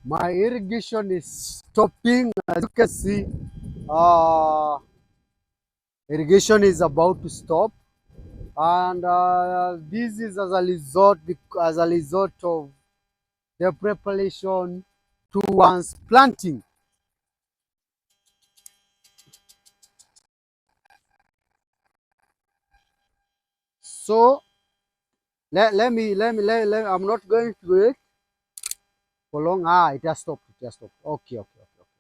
My irrigation is stopping. As you can see, uh, irrigation is about to stop, and this is as a result of the preparation towards planting. So I'm not going to wait for long. It has stopped. It has stopped. Okay.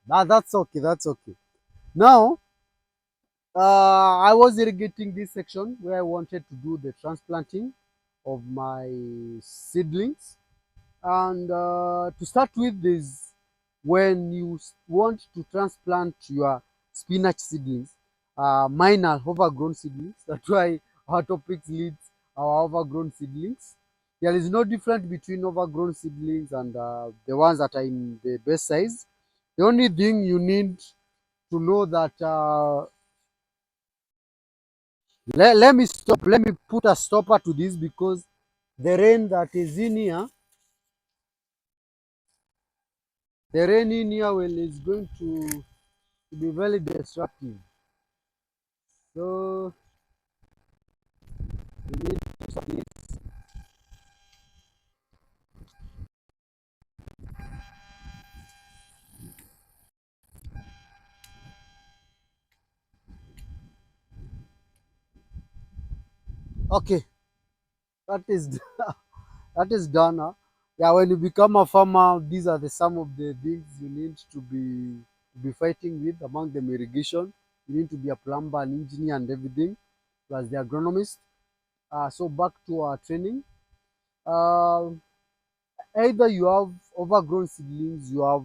That's okay. That's okay. Now, I was irrigating this section where I wanted to do the transplanting of my seedlings. And to start with is when you want to transplant your spinach seedlings, mine are overgrown seedlings. That's why our topic leads our overgrown seedlings. There is no difference between overgrown seedlings and the ones that are in the best size. The only thing you need to know that let me stop. Let me put a stopper to this because the rain that is in here, the rain in here will is going to be very destructive. So we need to stop this. Okay, that is that is done. Yeah, when you become a farmer, these are the some of the things you need to be fighting with. Among them, irrigation. You need to be a plumber, an engineer, and everything, plus the agronomist. So back to our training. Uh, Either you have overgrown seedlings, you have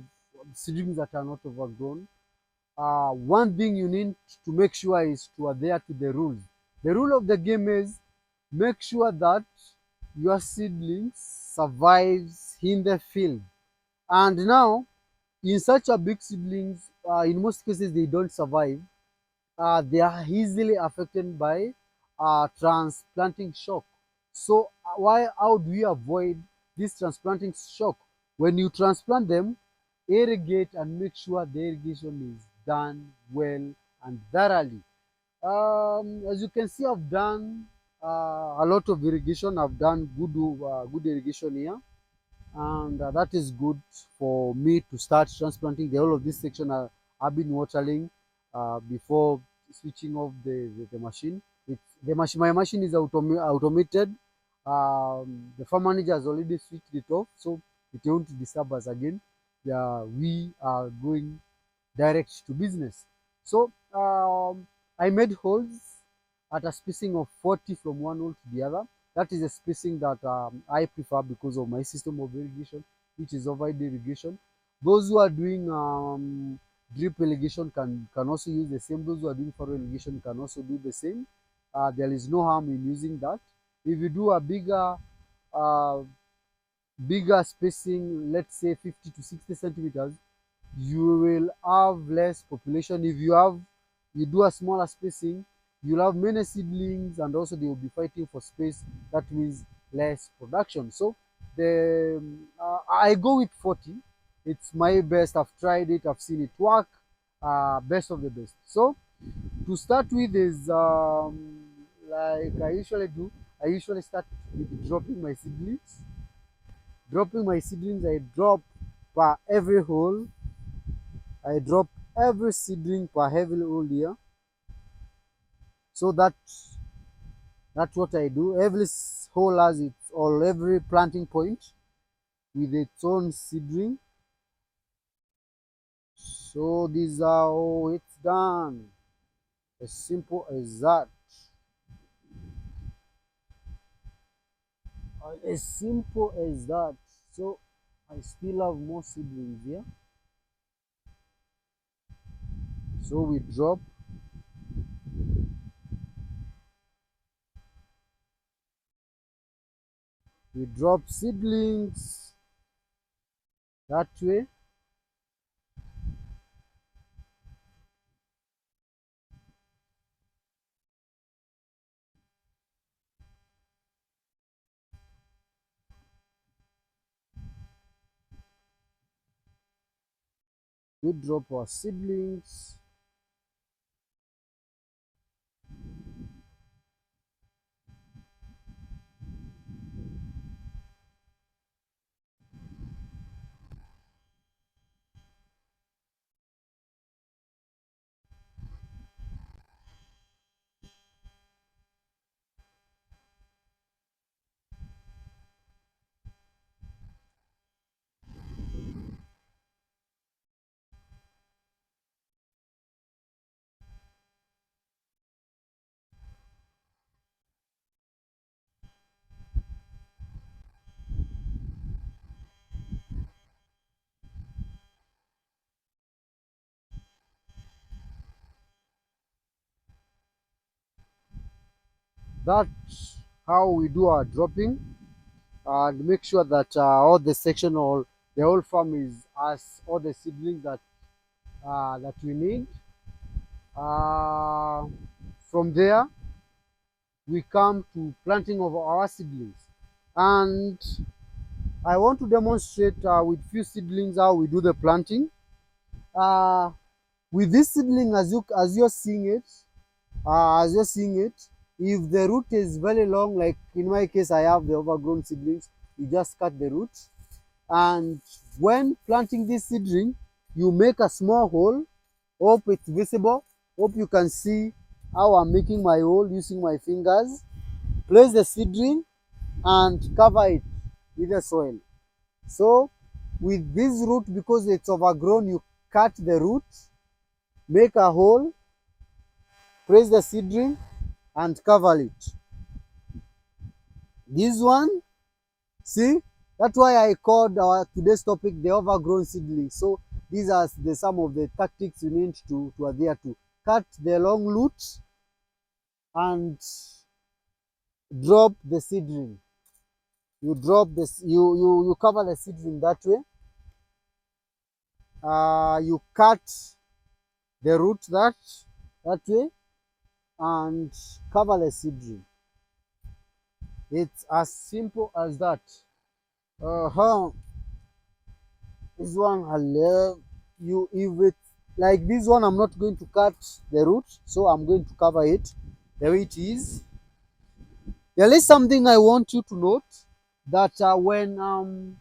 seedlings that are not overgrown. One thing you need to make sure is to adhere to the rules. The rule of the game is make sure that your seedlings survives in the field. And now, in such a big seedlings, in most cases they don't survive. They are easily affected by transplanting shock. So why how do we avoid this transplanting shock? When you transplant them, irrigate and make sure the irrigation is done well and thoroughly. As you can see, I've done a lot of irrigation. I've done good irrigation here, and that is good for me to start transplanting. The whole of this section I've been watering before switching off the machine. My machine is automated. The farm manager has already switched it off, so it won't disturb us again. We are going direct to business. So I made holes at a spacing of 40 from one hole to the other. That is a spacing that I prefer because of my system of irrigation, which is overhead irrigation. Those who are doing drip irrigation can also use the same. Those who are doing furrow irrigation can also do the same. There is no harm in using that. If you do a uh, bigger spacing, let's say 50 to 60 centimeters, you will have less population. If you do a smaller spacing, you'll have many seedlings and also they will be fighting for space. That means less production. So the I go with 40. It's my best. I've tried it, I've seen it work. Best of the best. So to start with is like I usually do, I usually start with dropping my seedlings. I drop per every hole. I drop every seedling per heavy hole here. So that's what I do. Every hole has its or every planting point with its own seedling. So these are how it's done. As simple as that. As simple as that. So I still have more seedlings here. So we drop seedlings that way. We drop our seedlings. That's how we do our dropping, and make sure that all the section or the whole farm is as all the seedlings that we need. Uh, from there, we come to planting of our seedlings, and I want to demonstrate with few seedlings how we do the planting. Uh, with this seedling, as you're seeing it, if the root is very long, like in my case, I have the overgrown seedlings, you just cut the root. And when planting this seedling, you make a small hole. Hope it's visible. Hope you can see how I'm making my hole using my fingers. Place the seedling and cover it with the soil. So with this root, because it's overgrown, you cut the root, make a hole, place the seedling and cover it. This one, see, that's why I called our today's topic the overgrown seedling. So these are some of the tactics you need to adhere to. Cut the long roots and drop the seedling. You drop this, you cover the seedling that way. You cut the root that way and cover the seedling. It's as simple as that. This one I love you. If it's like this one, I'm not going to cut the root, so I'm going to cover it the way it is. There is something I want you to note, that when I'm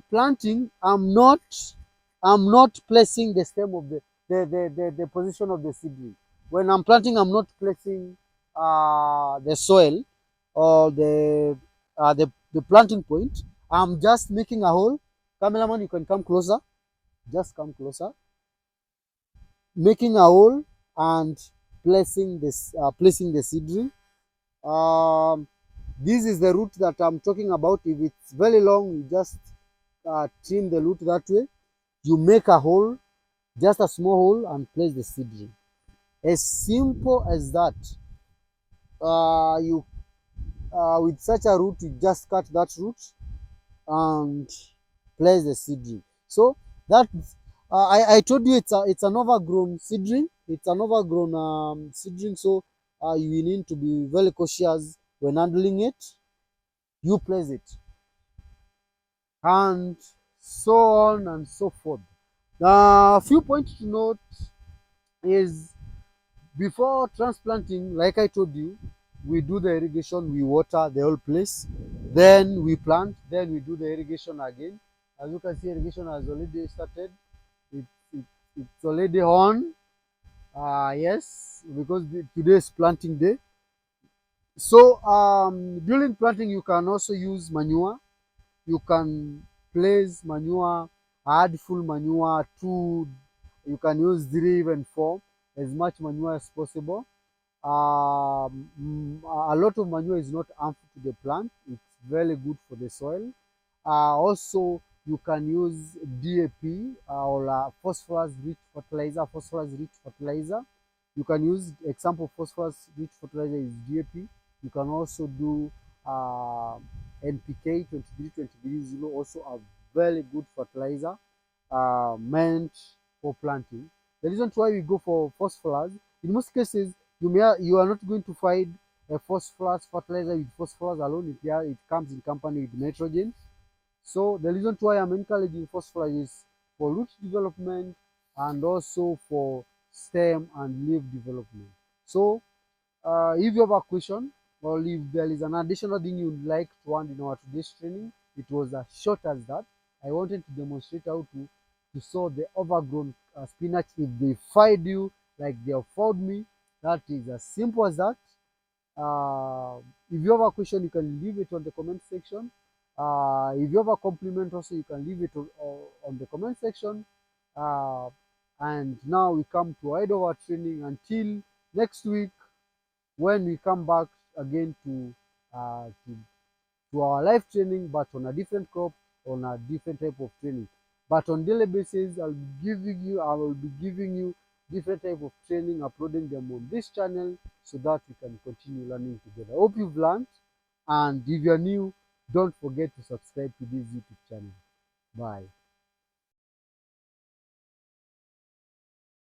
planting, I'm not placing the stem of the position of the seedling. When I'm planting, I'm not placing the soil or the planting point. I'm just making a hole. Cameraman, you can come closer. Just come closer. Making a hole and placing the seedling. Um, this is the root that I'm talking about. If it's very long, you just trim the root that way. You make a hole, just a small hole, and place the seedling. As simple as that. You with such a root, you just cut that root and place the seedling. So that I told you it's an overgrown seedling. It's an overgrown seedling. So you need to be very cautious when handling it. You place it, and so on and so forth. A few points to note is, before transplanting, like I told you, we do the irrigation, we water the whole place, then we plant, then we do the irrigation again. As you can see, irrigation has already started. It, it, it's already on. Yes, because today is planting day. So during planting, you can also use manure. You can place manure, add full manure, two, you can use 3, even 4, as much manure as possible. A lot of manure is not harmful to the plant. It's very good for the soil. Also, you can use DAP or phosphorus rich fertilizer. Phosphorus rich fertilizer. You can use example phosphorus rich fertilizer is DAP. You can also do NPK 23-23-0, also a very good fertilizer meant for planting. The reason why we go for phosphorus, in most cases, you are not going to find a phosphorus fertilizer with phosphorus alone. It comes in company with nitrogen. So the reason why I'm encouraging phosphorus is for root development, and also for stem and leaf development. So if you have a question or if there is an additional thing you'd like to add in our today's training, it was as short as that. I wanted to demonstrate how to sow the overgrown spinach if they find you like they have found me. That is as simple as that. Uh, if you have a question, you can leave it on the comment section. If you have a compliment also, you can leave it on the comment section. Uh, and now we come to end of our training until next week when we come back again to our live training, but on a different crop, on a different type of training. But on daily basis, I will be giving you different type of training, uploading them on this channel so that we can continue learning together. Hope you've learned, and if you're new, don't forget to subscribe to this YouTube channel. Bye.